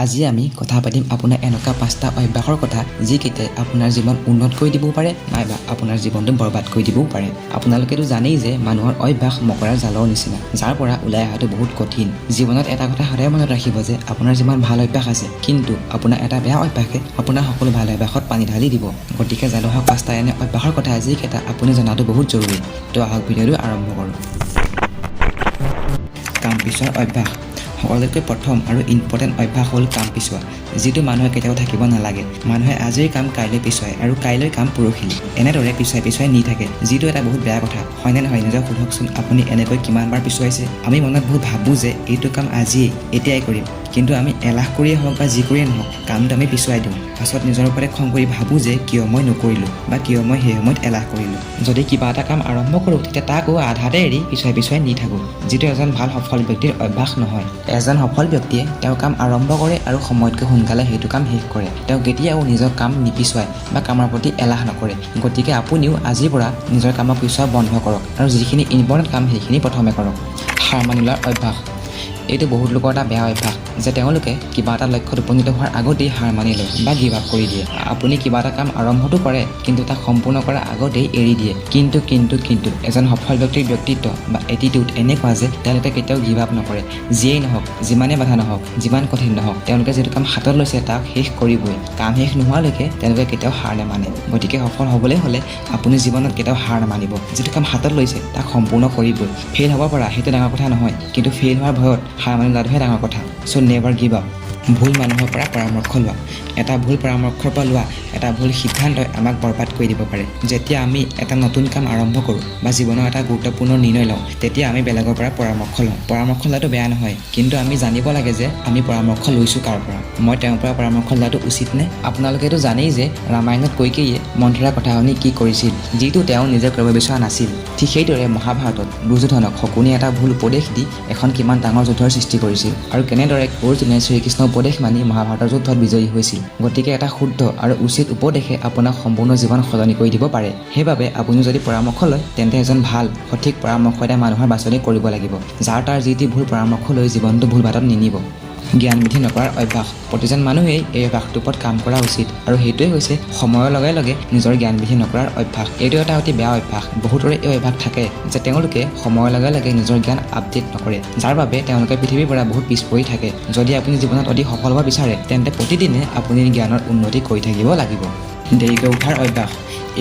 আজি আমি কথা পাতিম আপোনাৰ এনেকুৱা 5টা অভ্যাসৰ কথা যিকেইটাই আপোনাৰ জীৱন উন্নত কৰি দিব পাৰে নাইবা আপোনাৰ জীৱনটো বৰবাদ কৰি দিবও পাৰে। আপোনালোকেতো জানেই যে মানুহৰ অভ্যাস মকৰাৰ জালৰ নিচিনা, যাৰ পৰা ওলাই অহাটো বহুত কঠিন। জীৱনত এটা কথা সদায় মনত ৰাখিব যে আপোনাৰ যিমান ভাল অভ্যাস আছে, কিন্তু আপোনাৰ এটা বেয়া অভ্যাসে আপোনাৰ সকলো ভাল অভ্যাসত পানী ঢালি দিব। গতিকে জানো হওক 5টা এনে অভ্যাসৰ কথা যিকেইটা আপুনি জনাটো বহুত জৰুৰী। তো আহক ভিডিঅ'টো আৰম্ভ কৰোঁ। কাম পিছোৱাৰ অভ্যাস। সকলোতকৈ প্ৰথম আৰু ইম্পৰ্টেণ্ট অভ্যাস হ'ল কাম পিছোৱা, যিটো মানুহে কেতিয়াও থাকিব নালাগে। মানুহে আজিৰ কাম কাইলৈ পিছুৱায় আৰু কাইলৈ কাম পৰহিলৈ, এনেদৰে পিছুৱাই নি থাকে, যিটো এটা বহুত বেয়া কথা। হয়নে নহয় নিজক সোধকচোন, আপুনি এনেকৈ কিমানবাৰ পিছুৱাইছে? আমি মনত বহুত ভাবোঁ যে এইটো কাম আজিয়েই এতিয়াই কৰিম, কিন্তু আমি এলাহ কৰিয়ে হওক বা যি কৰিয়ে নহওক কামটো আমি পিছুৱাই দিওঁ। পাছত নিজৰ ওপৰতে খং কৰি ভাবোঁ যে কিয় মই নকৰিলোঁ বা কিয় মই সেই সময়ত এলাহ কৰিলোঁ। যদি কিবা এটা কাম আৰম্ভ কৰোঁ তেতিয়া তাকো আধাতে এৰি পিছুৱাই নি থাকোঁ, যিটো এজন ভাল সফল ব্যক্তিৰ অভ্যাস নহয়। এজন সফল ব্যক্তিয়ে তেওঁৰ কাম আৰম্ভ কৰে আৰু সময়তকৈ সোনকালে সেইটো কাম শেষ কৰে। তেওঁ কেতিয়াও নিজৰ কাম নিপিছুৱায় বা কামৰ প্ৰতি এলাহ নকৰে। গতিকে আপুনিও আজিৰ পৰা নিজৰ কামক পিছুৱা বন্ধ কৰক আৰু যিখিনি ইম্পৰ্টেণ্ট কাম সেইখিনি প্ৰথমে কৰক। হাৰ মানি লোৱাৰ অভ্যাস। এইটো বহুত লোকৰ এটা বেয়া অভ্যাস যে তেওঁলোকে কিবা এটা লক্ষ্যত উপনীত হোৱাৰ আগতেই হাৰ মানি লয় বা গিভ আপ কৰি দিয়ে। আপুনি কিবা এটা কাম আৰম্ভটো কৰে, কিন্তু তাক সম্পূৰ্ণ কৰাৰ আগতেই এৰি দিয়ে। কিন্তু এজন সফল ব্যক্তিৰ ব্যক্তিত্ব বা এটিটিউড এনেকুৱা যে তেওঁলোকে কেতিয়াও গিভ আপ নকৰে। যিয়েই নহওক, যিমানে বাধা নহওক, যিমান কঠিন নহওক, তেওঁলোকে যিটো কাম হাতত লৈছে তাক শেষ কৰিবই। কাম শেষ নোহোৱালৈকে তেওঁলোকে কেতিয়াও হাৰ নামানে। গতিকে সফল হ'বলৈ হ'লে আপুনি জীৱনত কেতিয়াও হাৰ নামানিব। যিটো কাম হাতত লৈছে তাক সম্পূৰ্ণ কৰিবই। ফেইল হ'ব পৰা সেইটো ডাঙৰ কথা নহয়, কিন্তু ফেইল হোৱাৰ ভয়ত হাৰ মানি লোৱাটোহে ডাঙৰ কথা। চ' নেভাৰ গিভ আপ। ভুল মানুহৰ পৰা পৰামৰ্শ লোৱা। এটা ভুল পৰামৰ্শৰ পৰা লোৱা এটা ভুল সিদ্ধান্তই আমাক বৰবাদ কৰি দিব পাৰে। যেতিয়া আমি এটা নতুন কাম আৰম্ভ কৰোঁ বা জীৱনৰ এটা গুৰুত্বপূৰ্ণ নিৰ্ণয় লওঁ, তেতিয়া আমি বেলেগৰ পৰা পৰামৰ্শ লওঁ। পৰামৰ্শ লোৱাটো বেয়া নহয়, কিন্তু আমি জানিব লাগে যে আমি পৰামৰ্শ লৈছোঁ কাৰ পৰা। মই তেওঁৰ পৰা পৰামৰ্শ লোৱাটো উচিত নে? আপোনালোকেতো জানেই যে ৰামায়ণত কৈকেয়ীয়ে মন্থৰাৰ কথা শুনি কি কৰিছিল, যিটো তেওঁ নিজে কৰিব বিচৰা নাছিল। ঠিক সেইদৰে মহাভাৰতত দুৰ্যোধনক শকুনিয়ে এটা ভুল উপদেশ দি এখন কিমান ডাঙৰ যুদ্ধৰ সৃষ্টি কৰিছিল আৰু কেনেদৰে অৰ্জুনে শ্ৰীকৃষ্ণৰ উপদেশ মানি মহাভাৰতৰ যুদ্ধত বিজয়ী হৈছিল। গতিকে এটা শুদ্ধ আৰু উচিত উপদেশে আপোনাক সম্পূৰ্ণ জীৱন সলনি কৰি দিব পাৰে। সেইবাবে আপুনি যদি পৰামৰ্শ লয় তেন্তে এজন ভাল সঠিক পৰামৰ্শ এটা মানুহৰ বাছনি কৰিব লাগিব, যাৰ তাৰ যি টি ভুল পৰামৰ্শ লৈ জীৱনটো ভুল বাটত নিনিব। জ্ঞান বৃদ্ধি নকৰাৰ অভ্যাস। প্ৰতিজন মানুহেই এই অভ্যাসটোৰ ওপৰত কাম কৰা উচিত, আৰু সেইটোৱে হৈছে সময়ৰ লগে লগে নিজৰ জ্ঞান বৃদ্ধি নকৰাৰ অভ্যাস। এইটো এটা অতি বেয়া অভ্যাস। বহুতৰে এই অভ্যাস থাকে যে তেওঁলোকে সময়ৰ লগে লগে নিজৰ জ্ঞান আপডেট নকৰে, যাৰ বাবে তেওঁলোকে পৃথিৱীৰ পৰা বহুত পিছ পৰি থাকে। যদি আপুনি জীৱনত অতি সফল হ'ব বিচাৰে তেন্তে প্ৰতিদিনে আপুনি জ্ঞানৰ উন্নতি কৰি থাকিব লাগিব। দেৰিকৈ উঠাৰ অভ্যাস।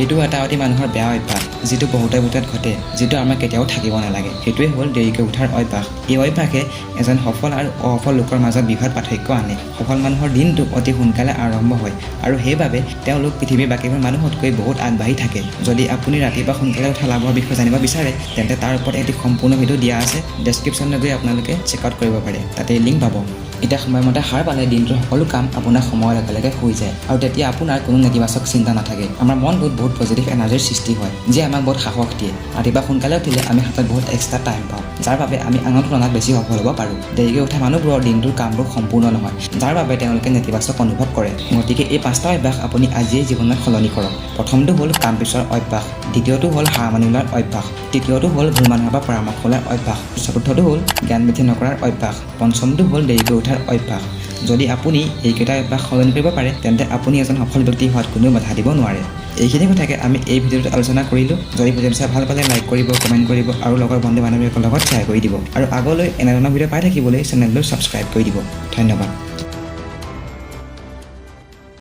এইটো এটা অতি মানুহৰ বেয়া অভ্যাস, যিটো বহুতে ঘটে, যিটো আমাৰ কেতিয়াও থাকিব নালাগে। সেইটোৱে হ'ল দেৰিকৈ উঠাৰ অভ্যাস। এই অভ্যাসে এজন সফল আৰু অসফল লোকৰ মাজত বৃহৎ পাৰ্থক্য আনে। সফল মানুহৰ দিনটো অতি সোনকালে আৰম্ভ হয় আৰু সেইবাবে তেওঁলোক পৃথিৱীৰ বাকীবোৰ মানুহতকৈ বহুত আগবাঢ়ি থাকে। যদি আপুনি ৰাতিপুৱা সোনকালে উঠা লাভৰ বিষয়ে জানিব বিচাৰে তেন্তে তাৰ ওপৰত এটি সম্পূৰ্ণ ভিডিঅ' দিয়া আছে। ডেছক্ৰিপশ্যনত গৈ আপোনালোকে চেকআউট কৰিব পাৰে, তাতে লিংক পাব। এতিয়া সময়মতে সাৰ পালে দিনটোৰ সকলো কাম আপোনাৰ সময়ৰ লগে লগে হৈ যায় আৰু তেতিয়া আপোনাৰ কোনো নেতিবাচক চিন্তা নাথাকে। আমাৰ মনটোত বহুত পজিটিভ এনাৰ্জিৰ সৃষ্টি হয়, যিয়ে আমাক বহুত সাহস দিয়ে। ৰাতিপুৱা সোনকালে উঠিলে আমি হাতত বহুত এক্সট্ৰা টাইম পাওঁ, যাৰ বাবে আমি আনৰ তুলনাত বেছি সফল হ'ব পাৰোঁ। দেৰিকৈ উঠা মানুহবোৰৰ দিনটোৰ কামবোৰ সম্পূৰ্ণ নহয়, যাৰ বাবে তেওঁলোকে নেতিবাচক অনুভৱ কৰে। গতিকে এই 5টা অভ্যাস আপুনি আজিয়েই জীৱনত সলনি কৰক। প্ৰথমটো হ'ল কাম পিছৰ অভ্যাস, দ্বিতীয়টো হ'ল হাৰ মানি লোৱাৰ অভ্যাস, তৃতীয়টো হ'ল ভুল মানুহৰ পৰা পৰামৰ্শ লোৱাৰ অভ্যাস, চতুৰ্থটো হ'ল জ্ঞান বৃদ্ধি নকৰাৰ অভ্যাস, পঞ্চমটো হ'ল দেৰিকৈ উঠাৰ অভ্যাস। যদি আপুনি এইকেইটা অভ্যাস সলনি কৰিব পাৰে তেন্তে আপুনি এজন সফল ব্যক্তি হোৱাত কোনেও বাধা দিব নোৱাৰে। এইখিনি কথাকে আমি এই ভিডিঅ'টোত আলোচনা কৰিলোঁ। যদি ভিডিঅ'টো চাই ভাল পালে লাইক কৰিব, কমেণ্ট কৰিব আৰু লগৰ বন্ধু বান্ধৱীসকলৰ লগত শ্বেয়াৰ কৰি দিব। আৰু আগলৈ এনেধৰণৰ ভিডিঅ' পাই থাকিবলৈ চেনেলটো ছাবস্ক্ৰাইব কৰি দিব। ধন্যবাদ।